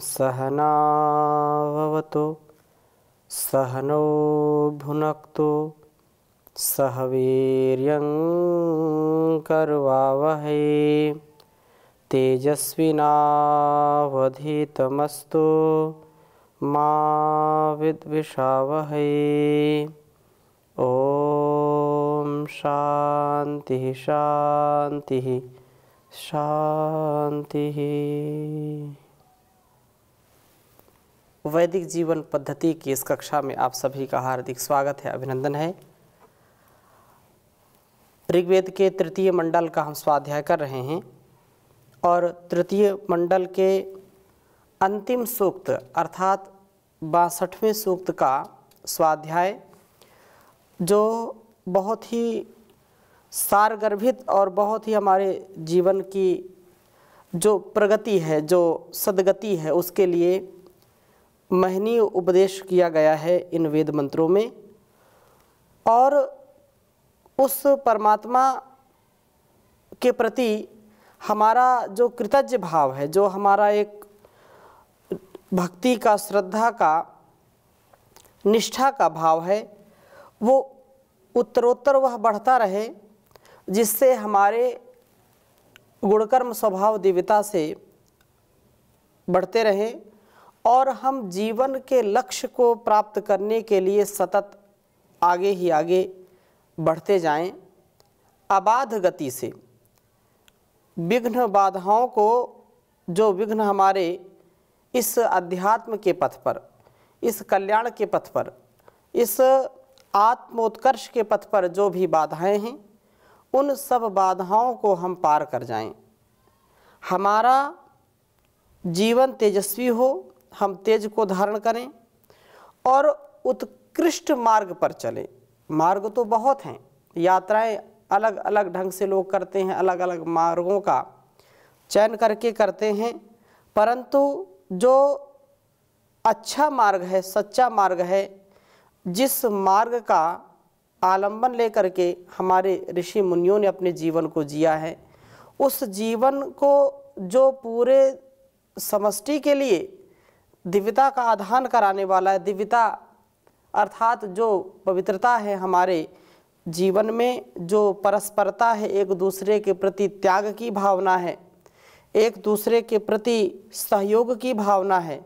सहना भवतु सहनौ भुनक्तु सह वीर्यं करवावहै तेजस्विनावधीतमस्तु मा विद्विषावहै। ओम शांति शांति शांति। वैदिक जीवन पद्धति की इस कक्षा में आप सभी का हार्दिक स्वागत है, अभिनंदन है। ऋग्वेद के तृतीय मंडल का हम स्वाध्याय कर रहे हैं और तृतीय मंडल के अंतिम सूक्त अर्थात 62वें सूक्त का स्वाध्याय, जो बहुत ही सारगर्भित और बहुत ही हमारे जीवन की जो प्रगति है, जो सद्गति है, उसके लिए महनीय उपदेश किया गया है इन वेद मंत्रों में। और उस परमात्मा के प्रति हमारा जो कृतज्ञ भाव है, जो हमारा एक भक्ति का, श्रद्धा का, निष्ठा का भाव है, वो उत्तरोत्तर वह बढ़ता रहे, जिससे हमारे गुणकर्म स्वभाव दिव्यता से बढ़ते रहें और हम जीवन के लक्ष्य को प्राप्त करने के लिए सतत आगे ही आगे बढ़ते जाएं, अबाध गति से। विघ्न बाधाओं को, जो विघ्न हमारे इस अध्यात्म के पथ पर, इस कल्याण के पथ पर, इस आत्मोत्कर्ष के पथ पर जो भी बाधाएं हैं, उन सब बाधाओं को हम पार कर जाएं। हमारा जीवन तेजस्वी हो, हम तेज को धारण करें और उत्कृष्ट मार्ग पर चलें। मार्ग तो बहुत हैं, यात्राएं अलग अलग ढंग से लोग करते हैं, अलग अलग मार्गों का चयन करके करते हैं, परंतु जो अच्छा मार्ग है, सच्चा मार्ग है, जिस मार्ग का आलंबन लेकर के हमारे ऋषि मुनियों ने अपने जीवन को जिया है, उस जीवन को जो पूरे समष्टि के लिए दिव्यता का आधान कराने वाला है, दिव्यता अर्थात जो पवित्रता है हमारे जीवन में, जो परस्परता है, एक दूसरे के प्रति त्याग की भावना है, एक दूसरे के प्रति सहयोग की भावना है,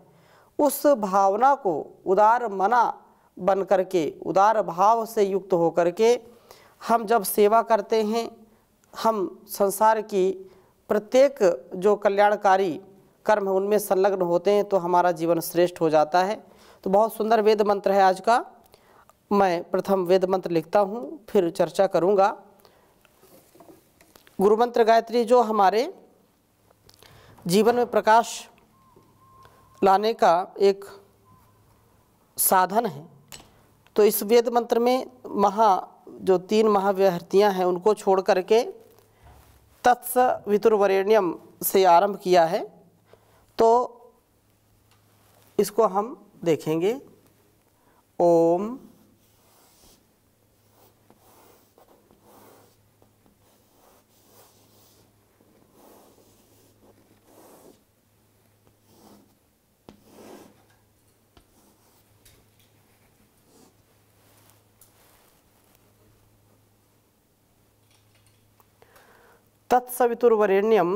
उस भावना को उदार मना बन करके, उदार भाव से युक्त हो करके हम जब सेवा करते हैं, हम संसार की प्रत्येक जो कल्याणकारी कर्म उनमें संलग्न होते हैं, तो हमारा जीवन श्रेष्ठ हो जाता है। तो बहुत सुंदर वेद मंत्र है आज का। मैं प्रथम वेद मंत्र लिखता हूँ, फिर चर्चा करूँगा। गुरु मंत्र गायत्री जो हमारे जीवन में प्रकाश लाने का एक साधन है, तो इस वेद मंत्र में जो 3 महाव्यहर्तियाँ हैं उनको छोड़ करके तत्सवितुर्वरेण्यम से आरंभ किया है। तो इसको हम देखेंगे। ओम तत्सवितुर्वरेण्यम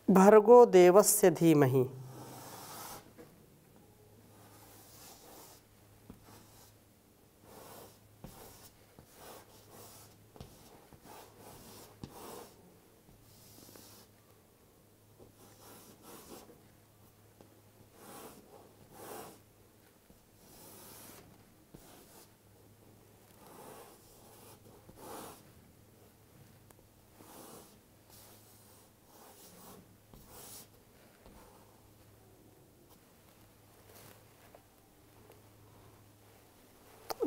भर्गो देवस्य धीमहि।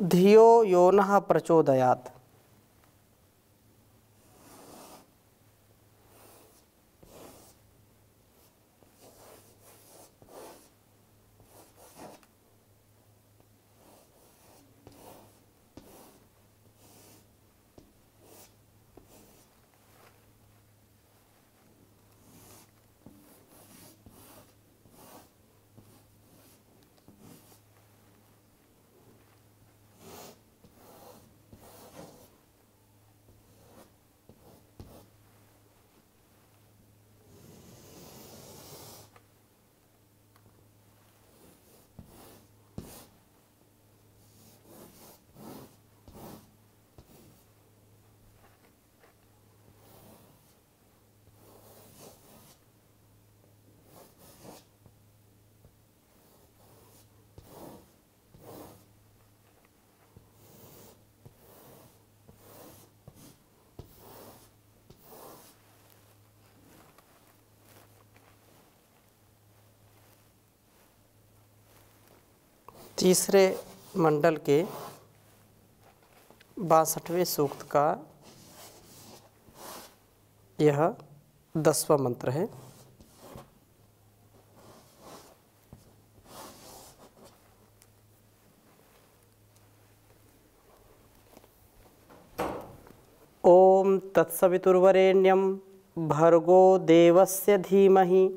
धियो यो नः प्रचोदयात्। तीसरे मंडल के 62वें सूक्त का यह 10वां मंत्र है। ओम तत्सवितुर्वरेण्यं भर्गो देवस्य धीमहि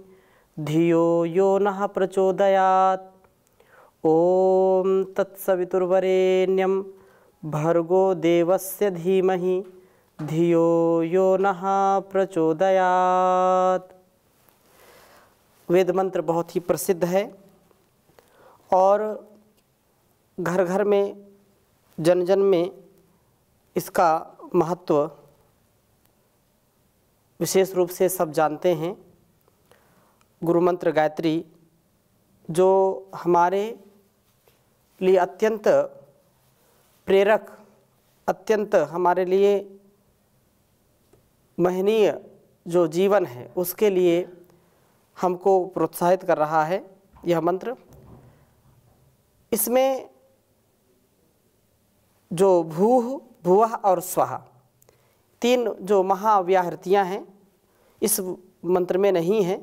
धियो यो नः प्रचोदयात्। ओम तत्सवितुर्वरेण्यं भर्गो देवस्य धीमहि धियो यो नः प्रचोदयात्। वेद मंत्र बहुत ही प्रसिद्ध है और घर घर में, जन जन में इसका महत्व विशेष रूप से सब जानते हैं। गुरु मंत्र गायत्री जो हमारे लिए अत्यंत प्रेरक, अत्यंत हमारे लिए महनीय जो जीवन है उसके लिए हमको प्रोत्साहित कर रहा है यह मंत्र। इसमें जो भूः, भुवः और स्वः तीन जो महाव्याहृतियाँ हैं इस मंत्र में नहीं हैं,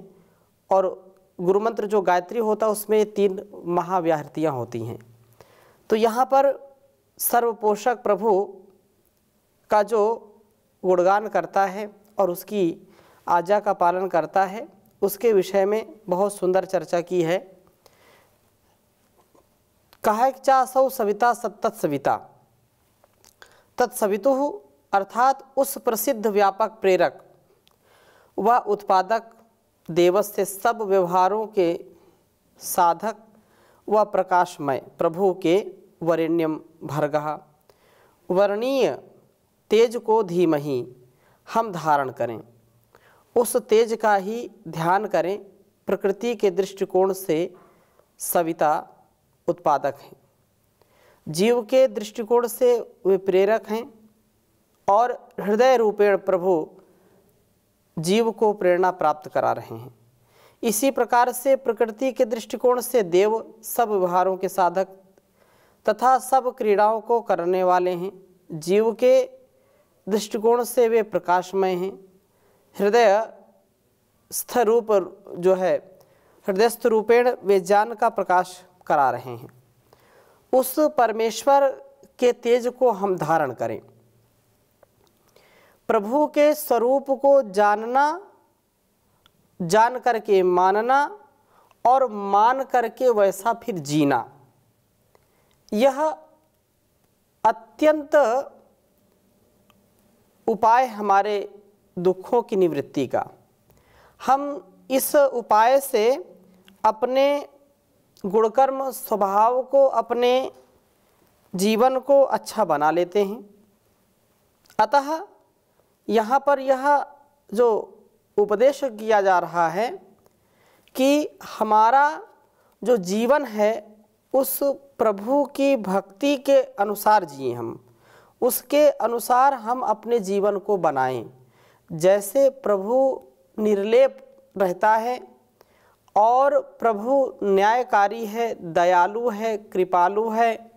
और गुरु मंत्र जो गायत्री होता है उसमें तीन महाव्याहृतियाँ होती हैं। तो यहाँ पर सर्वपोषक प्रभु का जो गुणगान करता है और उसकी आज्ञा का पालन करता है उसके विषय में बहुत सुंदर चर्चा की है। कहा चासौ सविता तत्सविता, तत्सवितुः अर्थात उस प्रसिद्ध व्यापक प्रेरक व उत्पादक देवस्य सब व्यवहारों के साधक व प्रकाशमय प्रभु के वरेण्यम भर्गः वर्णीय तेज को धीमहि हम धारण करें, उस तेज का ही ध्यान करें। प्रकृति के दृष्टिकोण से सविता उत्पादक हैं, जीव के दृष्टिकोण से वे प्रेरक हैं और हृदय रूपेण प्रभु जीव को प्रेरणा प्राप्त करा रहे हैं। इसी प्रकार से प्रकृति के दृष्टिकोण से देव सब व्यवहारों के साधक तथा सब क्रीड़ाओं को करने वाले हैं। जीव के दृष्टिकोण से वे प्रकाशमय हैं। हृदय स्थ रूप जो है, हृदयस्थ रूपेण वे ज्ञान का प्रकाश करा रहे हैं। उस परमेश्वर के तेज को हम धारण करें। प्रभु के स्वरूप को जानना, जान करके मानना और मान करके वैसा फिर जीना, यह अत्यंत उपाय हमारे दुखों की निवृत्ति का। हम इस उपाय से अपने गुणकर्म स्वभाव को, अपने जीवन को अच्छा बना लेते हैं। अतः यहाँ पर यह जो उपदेश किया जा रहा है कि हमारा जो जीवन है उस प्रभु की भक्ति के अनुसार जिए, हम उसके अनुसार हम अपने जीवन को बनाएं। जैसे प्रभु निर्लेप रहता है और प्रभु न्यायकारी है, दयालु है, कृपालु है,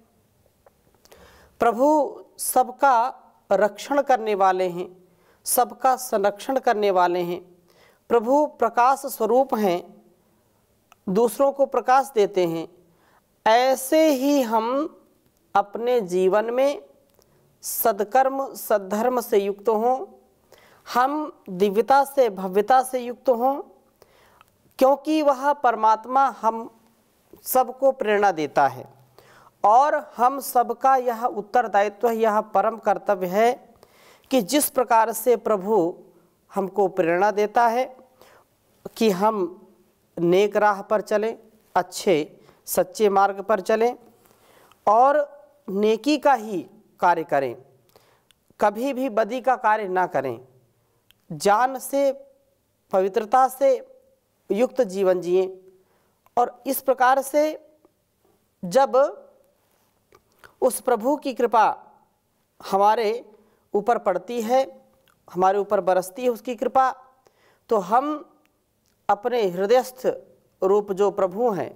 प्रभु सबका रक्षण करने वाले हैं, सबका संरक्षण करने वाले हैं। प्रभु प्रकाश स्वरूप हैं, दूसरों को प्रकाश देते हैं। ऐसे ही हम अपने जीवन में सद्कर्म सद्धर्म से युक्त हों, हम दिव्यता से भव्यता से युक्त हों, क्योंकि वह परमात्मा हम सबको प्रेरणा देता है और हम सबका यह उत्तरदायित्व, यह परम कर्तव्य है कि जिस प्रकार से प्रभु हमको प्रेरणा देता है कि हम नेक राह पर चलें, अच्छे सच्चे मार्ग पर चलें और नेकी का ही कार्य करें, कभी भी बदी का कार्य ना करें, जान से पवित्रता से युक्त जीवन जिएं। और इस प्रकार से जब उस प्रभु की कृपा हमारे ऊपर पड़ती है, हमारे ऊपर बरसती है उसकी कृपा, तो हम अपने हृदयस्थ रूप जो प्रभु हैं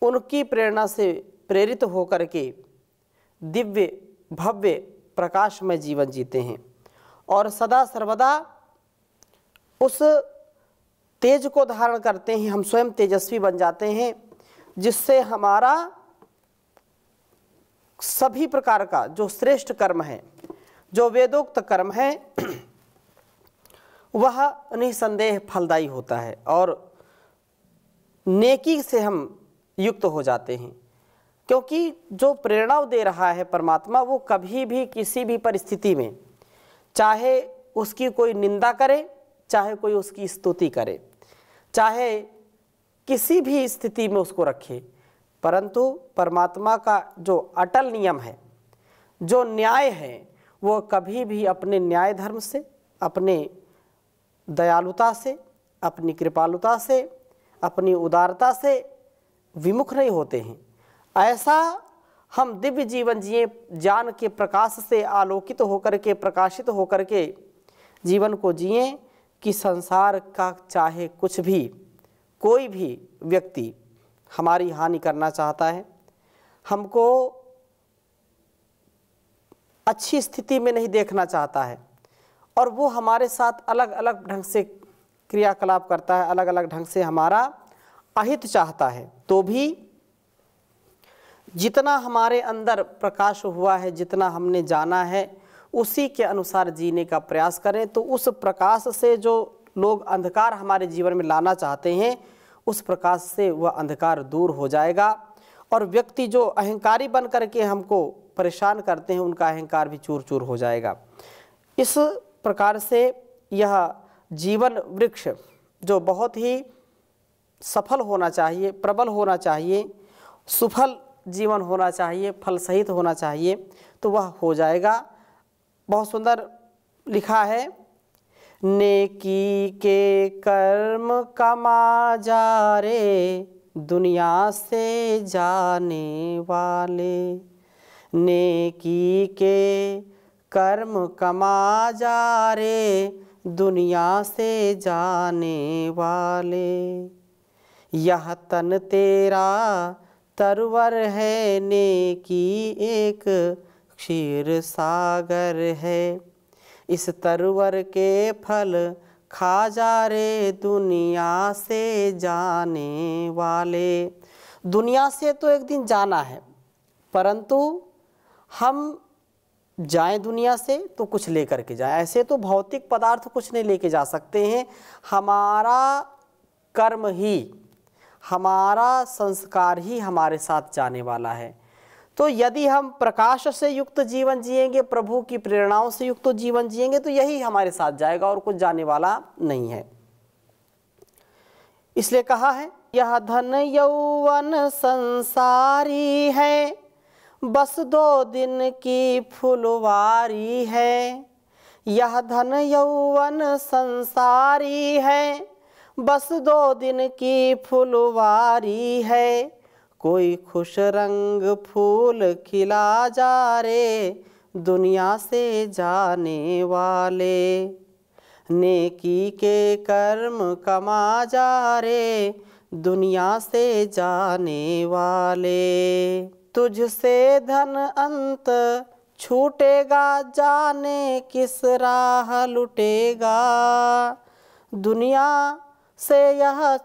उनकी प्रेरणा से प्रेरित होकर के दिव्य भव्य प्रकाशमय जीवन जीते हैं और सदा सर्वदा उस तेज को धारण करते हैं। हम स्वयं तेजस्वी बन जाते हैं, जिससे हमारा सभी प्रकार का जो श्रेष्ठ कर्म है, जो वेदोक्त कर्म है, वह निसंदेह फलदायी होता है और नेकी से हम युक्त हो जाते हैं। क्योंकि जो प्रेरणा दे रहा है परमात्मा, वो कभी भी किसी भी परिस्थिति में, चाहे उसकी कोई निंदा करे, चाहे कोई उसकी स्तुति करे, चाहे किसी भी स्थिति में उसको रखे, परंतु परमात्मा का जो अटल नियम है, जो न्याय है, वो कभी भी अपने न्याय धर्म से, अपने दयालुता से, अपनी कृपालुता से, अपनी उदारता से विमुख नहीं होते हैं। ऐसा हम दिव्य जीवन जिए, ज्ञान के प्रकाश से आलोकित होकर के, प्रकाशित होकर के जीवन को जिए कि संसार का चाहे कुछ भी, कोई भी व्यक्ति हमारी हानि करना चाहता है, हमको अच्छी स्थिति में नहीं देखना चाहता है और वो हमारे साथ अलग अलग ढंग से क्रियाकलाप करता है, अलग अलग ढंग से हमारा अहित चाहता है, तो भी जितना हमारे अंदर प्रकाश हुआ है, जितना हमने जाना है, उसी के अनुसार जीने का प्रयास करें। तो उस प्रकाश से जो लोग अंधकार हमारे जीवन में लाना चाहते हैं, उस प्रकाश से वह अंधकार दूर हो जाएगा और व्यक्ति जो अहंकारी बन करके हमको परेशान करते हैं, उनका अहंकार भी चूर चूर हो जाएगा। इस प्रकार से यह जीवन वृक्ष जो बहुत ही सफल होना चाहिए, प्रबल होना चाहिए, सुफल जीवन होना चाहिए, फल सहित होना चाहिए, तो वह हो जाएगा। बहुत सुंदर लिखा है, नेकी के कर्म कमा जा रे दुनिया से जाने वाले, नेकी के कर्म कमा जा रे दुनिया से जाने वाले, यह तन तेरा तरवर है, नेकी एक क्षीर सागर है, इस तरवर के फल खा जा रे दुनिया से जाने वाले। दुनिया से तो एक दिन जाना है, परंतु हम जाएं दुनिया से तो कुछ लेकर के जाएं। ऐसे तो भौतिक पदार्थ कुछ नहीं लेके जा सकते हैं। हमारा कर्म ही, हमारा संस्कार ही हमारे साथ जाने वाला है। तो यदि हम प्रकाश से युक्त जीवन जिएंगे, प्रभु की प्रेरणाओं से युक्त जीवन जिएंगे, तो यही हमारे साथ जाएगा और कुछ जाने वाला नहीं है। इसलिए कहा है, यह धन यौवन संसारी है, बस 2 दिन की फुलवारी है। यह धन यौवन संसारी है, बस 2 दिन की फुलवारी है, कोई खुश रंग फूल खिला जा रे दुनिया से जाने वाले, नेकी के कर्म कमा जा रे दुनिया से जाने वाले। तुझसे धन अंत छूटेगा, जाने किस राह लुटेगा। दुनिया से यह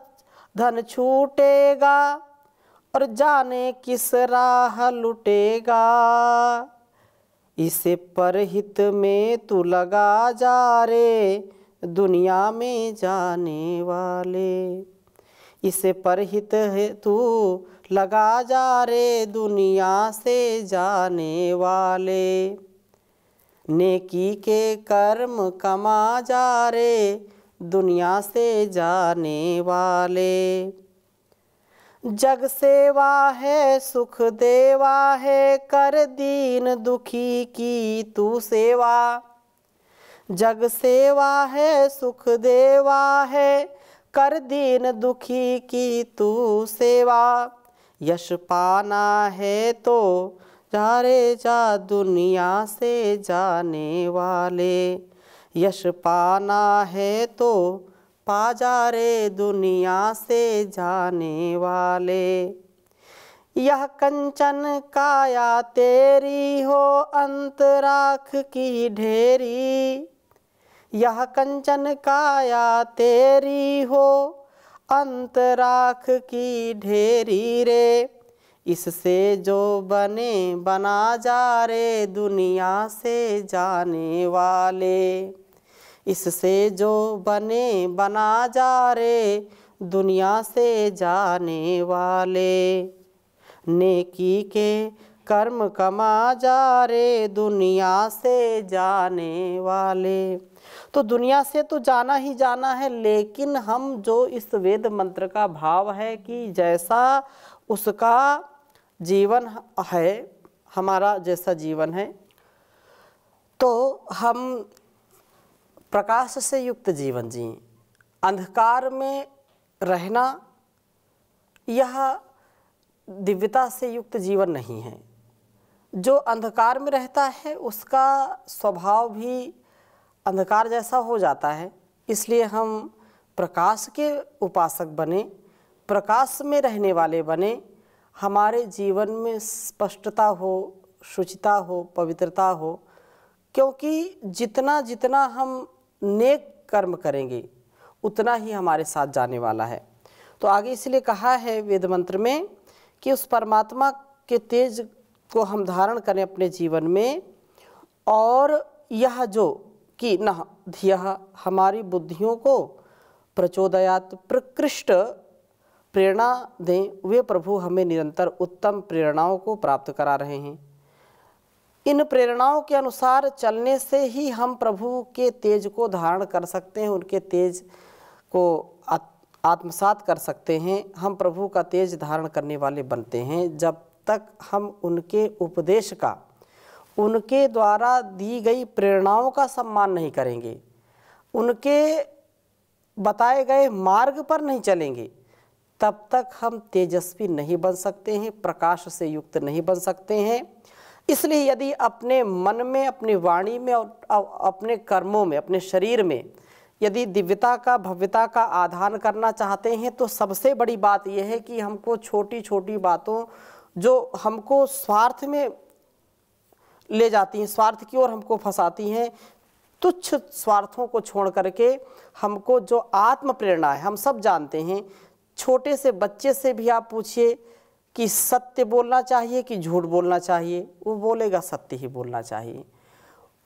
धन छूटेगा और जाने किस राह लुटेगा। इसे परहित में तू लगा जा रे, दुनिया में जाने वाले। इसे परहित है तू लगा जा रे, दुनिया से जाने वाले। नेकी के कर्म कमा जा रे, दुनिया से जाने वाले। जग सेवा है सुख देवा है, कर दीन दुखी की तू सेवा। जग सेवा है सुख देवा है, कर दीन दुखी की तू सेवा। यश पाना है तो जा रे जा, दुनिया से जाने वाले। यश पाना है तो पा जा रे, दुनिया से जाने वाले। यह कंचन काया तेरी हो, अंत राख की ढेरी। यह कंचन काया तेरी हो, अंत राख की ढेरी रे। इससे जो बने बना जा रे, दुनिया से जाने वाले। इससे जो बने बना जा रे, दुनिया से जाने वाले। नेकी के कर्म कमा जा रे, दुनिया से जाने वाले। तो दुनिया से तो जाना ही जाना है, लेकिन हम जो इस वेद मंत्र का भाव है कि जैसा उसका जीवन है, हमारा जैसा जीवन है, तो हम प्रकाश से युक्त जीवन जिएं। अंधकार में रहना यह दिव्यता से युक्त जीवन नहीं है। जो अंधकार में रहता है उसका स्वभाव भी अंधकार जैसा हो जाता है। इसलिए हम प्रकाश के उपासक बने, प्रकाश में रहने वाले बने। हमारे जीवन में स्पष्टता हो, शुचिता हो, पवित्रता हो, क्योंकि जितना जितना हम नेक कर्म करेंगे उतना ही हमारे साथ जाने वाला है। तो आगे इसलिए कहा है वेद मंत्र में कि उस परमात्मा के तेज को हम धारण करें अपने जीवन में, और यह जो कि न धियः हमारी बुद्धियों को प्रचोदयात् प्रकृष्ट प्रेरणा दें। वे प्रभु हमें निरंतर उत्तम प्रेरणाओं को प्राप्त करा रहे हैं। इन प्रेरणाओं के अनुसार चलने से ही हम प्रभु के तेज को धारण कर सकते हैं, उनके तेज को आत्मसात कर सकते हैं। हम प्रभु का तेज धारण करने वाले बनते हैं जब तक हम उनके उपदेश का, उनके द्वारा दी गई प्रेरणाओं का सम्मान नहीं करेंगे, उनके बताए गए मार्ग पर नहीं चलेंगे, तब तक हम तेजस्वी नहीं बन सकते हैं, प्रकाश से युक्त नहीं बन सकते हैं। इसलिए यदि अपने मन में, अपनी वाणी में और अपने कर्मों में, अपने शरीर में यदि दिव्यता का, भव्यता का आधान करना चाहते हैं, तो सबसे बड़ी बात यह है कि हमको छोटी छोटी बातों जो हमको स्वार्थ में ले जाती हैं, स्वार्थ की ओर हमको फंसाती हैं, तुच्छ स्वार्थों को छोड़ करके हमको जो आत्म प्रेरणा है, हम सब जानते हैं, छोटे से बच्चे से भी आप पूछिए कि सत्य बोलना चाहिए कि झूठ बोलना चाहिए, वो बोलेगा सत्य ही बोलना चाहिए।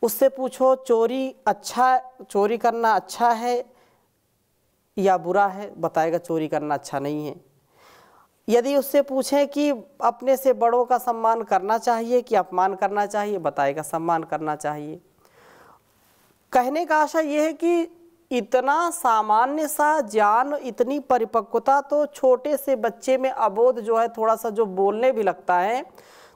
उससे पूछो चोरी करना अच्छा है या बुरा है, बताएगा चोरी करना अच्छा नहीं है। यदि उससे पूछें कि अपने से बड़ों का सम्मान करना चाहिए कि अपमान करना चाहिए, बताएगा सम्मान करना चाहिए। कहने का आशा ये है कि इतना सामान्य सा ज्ञान, इतनी परिपक्वता तो छोटे से बच्चे में अबोध जो है, थोड़ा सा जो बोलने भी लगता है,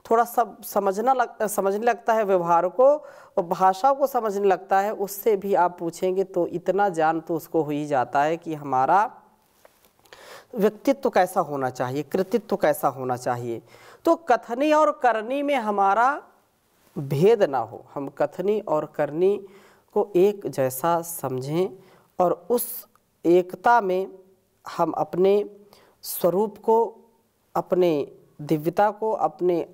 थोड़ा सब समझने लगता है व्यवहार को और भाषा को समझने लगता है, उससे भी आप पूछेंगे तो इतना ज्ञान तो उसको हो ही जाता है कि हमारा व्यक्तित्व कैसा होना चाहिए, कृतित्व कैसा होना चाहिए। तो कथनी और करनी में हमारा भेद ना हो, हम कथनी और करनी को एक जैसा समझें और उस एकता में हम अपने स्वरूप को, अपने दिव्यता को, अपने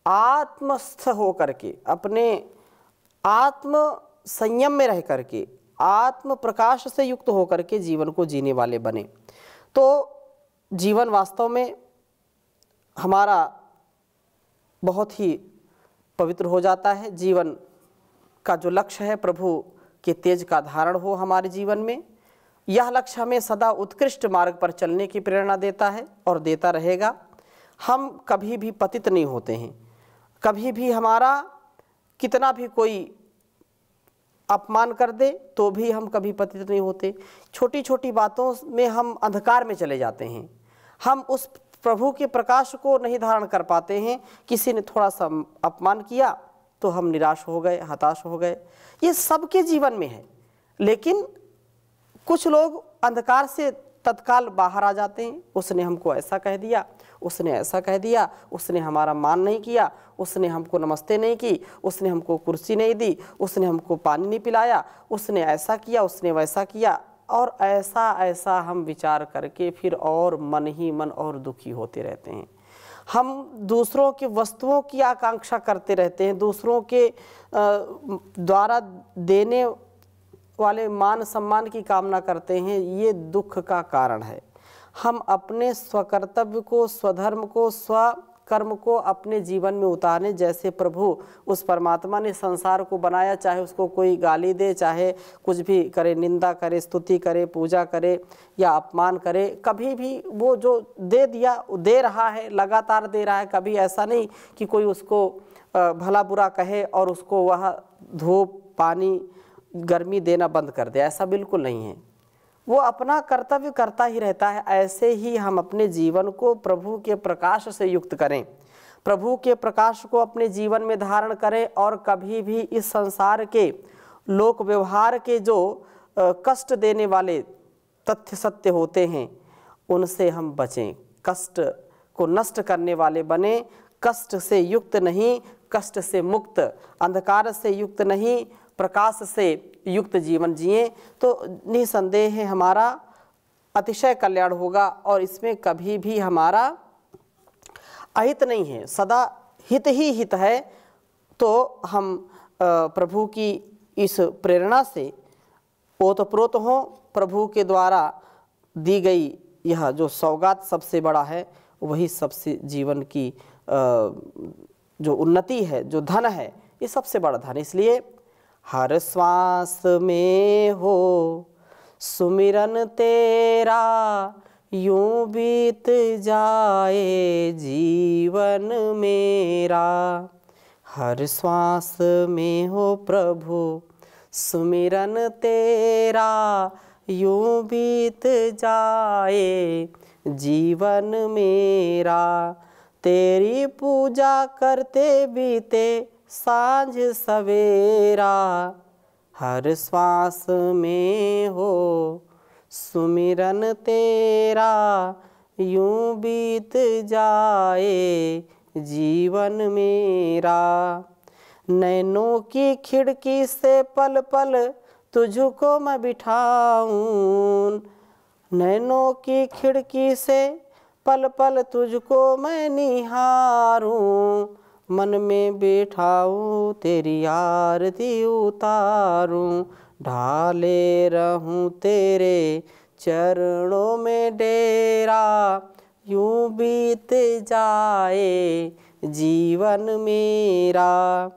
आत्मस्थ हो करके, अपने आत्म संयम में रह करके, आत्म प्रकाश से युक्त होकर के जीवन को जीने वाले बने, तो जीवन वास्तव में हमारा बहुत ही पवित्र हो जाता है। जीवन का जो लक्ष्य है प्रभु के तेज का धारण हो हमारे जीवन में, यह लक्ष्य हमें सदा उत्कृष्ट मार्ग पर चलने की प्रेरणा देता है और देता रहेगा। हम कभी भी पतित नहीं होते हैं, कभी भी हमारा कितना भी कोई अपमान कर दे तो भी हम कभी पतित नहीं होते। छोटी छोटी बातों में हम अंधकार में चले जाते हैं, हम उस प्रभु के प्रकाश को नहीं धारण कर पाते हैं। किसी ने थोड़ा सा अपमान किया तो हम निराश हो गए, हताश हो गए। ये सबके जीवन में है, लेकिन कुछ लोग अंधकार से तत्काल बाहर आ जाते हैं। उसने हमको ऐसा कह दिया, उसने ऐसा कह दिया, उसने हमारा मान नहीं किया, उसने हमको नमस्ते नहीं की, उसने हमको कुर्सी नहीं दी, उसने हमको पानी नहीं पिलाया, उसने ऐसा किया, उसने वैसा किया, और ऐसा ऐसा हम विचार करके फिर और मन ही मन और दुखी होते रहते हैं। हम दूसरों की वस्तुओं की आकांक्षा करते रहते हैं, दूसरों के द्वारा देने वाले मान सम्मान की कामना करते हैं। ये दुख का कारण है। हम अपने स्वकर्तव्य को, स्वधर्म को, स्वकर्म को अपने जीवन में उतारें। जैसे प्रभु उस परमात्मा ने संसार को बनाया, चाहे उसको कोई गाली दे, चाहे कुछ भी करे, निंदा करे, स्तुति करे, पूजा करे या अपमान करे, कभी भी वो जो दे दिया दे रहा है, लगातार दे रहा है। कभी ऐसा नहीं कि कोई उसको भला बुरा कहे और उसको वह धूप पानी गर्मी देना बंद कर दे, ऐसा बिल्कुल नहीं है। वो अपना कर्तव्य करता ही रहता है। ऐसे ही हम अपने जीवन को प्रभु के प्रकाश से युक्त करें, प्रभु के प्रकाश को अपने जीवन में धारण करें, और कभी भी इस संसार के लोक व्यवहार के जो कष्ट देने वाले तथ्य सत्य होते हैं उनसे हम बचें, कष्ट को नष्ट करने वाले बने। कष्ट से युक्त नहीं, कष्ट से मुक्त, अंधकार से युक्त नहीं, प्रकाश से युक्त जीवन जिए, तो निसंदेह है हमारा अतिशय कल्याण होगा। और इसमें कभी भी हमारा अहित नहीं है, सदा हित ही हित है। तो हम प्रभु की इस प्रेरणा से ओतप्रोत हों। प्रभु के द्वारा दी गई यह जो सौगात सबसे बड़ा है, वही सबसे जीवन की जो उन्नति है, जो धन है, ये सबसे बड़ा धन। इसलिए हर श्वास में हो सुमिरन तेरा, यूं बीत जाए जीवन मेरा। हर श्वास में हो प्रभु सुमिरन तेरा, यूं बीत जाए जीवन मेरा। तेरी पूजा करते बीते सांझ सवेरा, हर श्वास में हो सुमिरन तेरा, यूं बीत जाए जीवन मेरा। नैनों की खिड़की से पल पल तुझको मैं बिठाऊं, नैनों की खिड़की से पल पल तुझको मैं निहारूं। मन में बैठाऊं तेरी आरती उतारूं, ढाले रहूं तेरे चरणों में डेरा। यूं बीत जाए जीवन मेरा।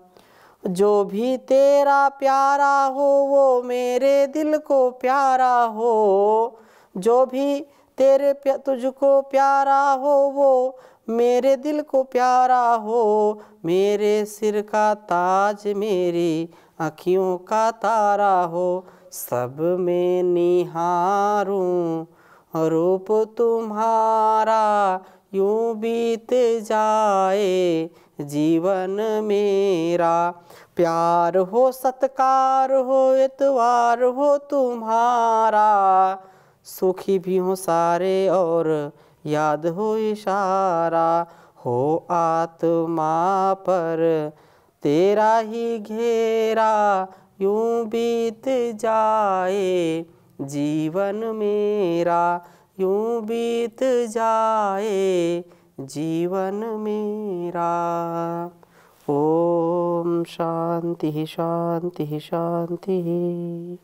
जो भी तेरा प्यारा हो वो मेरे दिल को प्यारा हो, जो भी तुझको प्यारा हो वो मेरे दिल को प्यारा हो। मेरे सिर का ताज मेरी आँखियों का तारा हो, सब में निहारूं रूप तुम्हारा। यूं बीत जाए जीवन मेरा। प्यार हो सत्कार हो इतवार हो तुम्हारा, सुखी भी हो सारे और याद हो इशारा। हो आत्मा पर तेरा ही घेरा, यूं बीत जाए जीवन मेरा। यूं बीत जाए जीवन मेरा। ओम शांति शांति शांति।